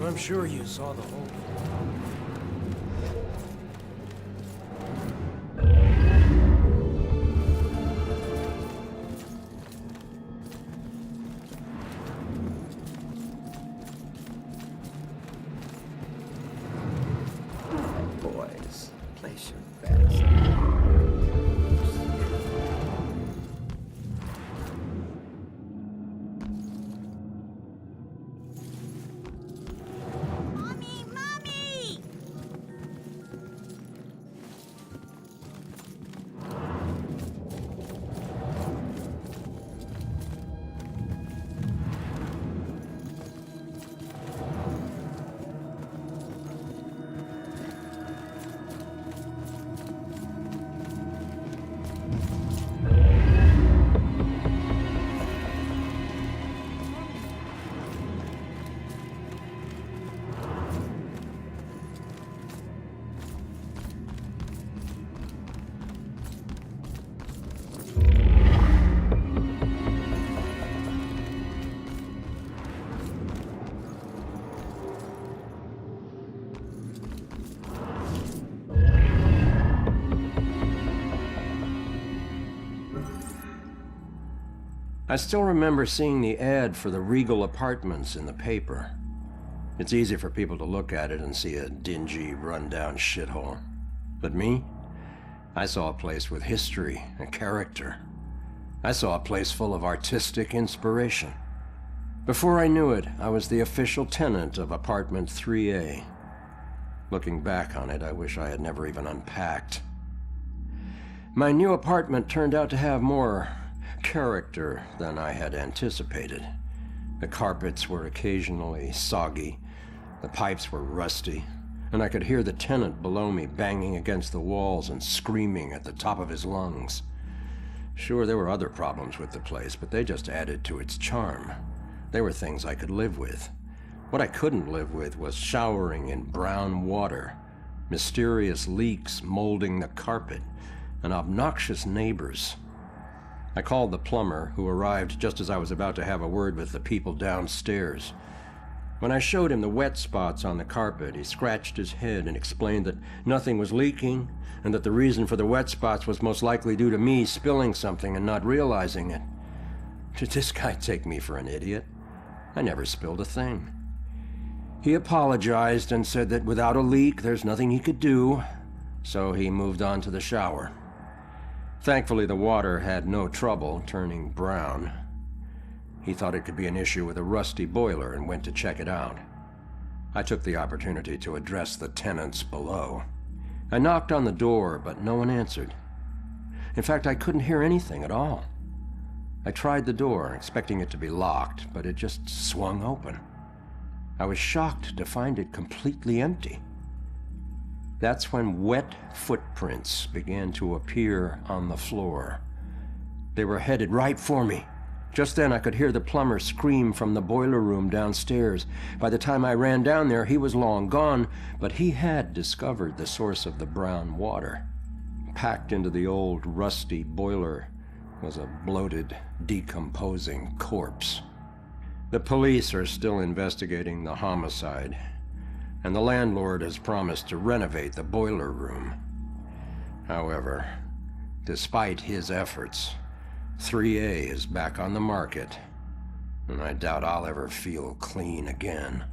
I'm sure you saw the whole... Boys, place your bets. I still remember seeing the ad for the Regal Apartments in the paper. It's easy for people to look at it and see a dingy, run-down shithole. But me? I saw a place with history and character. I saw a place full of artistic inspiration. Before I knew it, I was the official tenant of apartment 3A. Looking back on it, I wish I had never even unpacked. My new apartment turned out to have more character than I had anticipated. The carpets were occasionally soggy, the pipes were rusty, and I could hear the tenant below me banging against the walls and screaming at the top of his lungs. Sure, there were other problems with the place, but they just added to its charm. They were things I could live with. What I couldn't live with was showering in brown water, mysterious leaks molding the carpet, and obnoxious neighbors. I called the plumber, who arrived just as I was about to have a word with the people downstairs. When I showed him the wet spots on the carpet, he scratched his head and explained that nothing was leaking, and that the reason for the wet spots was most likely due to me spilling something and not realizing it. Did this guy take me for an idiot? I never spilled a thing. He apologized and said that without a leak, there's nothing he could do, so he moved on to the shower. Thankfully, the water had no trouble turning brown. He thought it could be an issue with a rusty boiler and went to check it out. I took the opportunity to address the tenants below. I knocked on the door, but no one answered. In fact, I couldn't hear anything at all. I tried the door, expecting it to be locked, but it just swung open. I was shocked to find it completely empty. That's when wet footprints began to appear on the floor. They were headed right for me. Just then I could hear the plumber scream from the boiler room downstairs. By the time I ran down there, he was long gone, but he had discovered the source of the brown water. Packed into the old, rusty boiler was a bloated, decomposing corpse. The police are still investigating the homicide, and the landlord has promised to renovate the boiler room. However, despite his efforts, 3A is back on the market, and I doubt I'll ever feel clean again.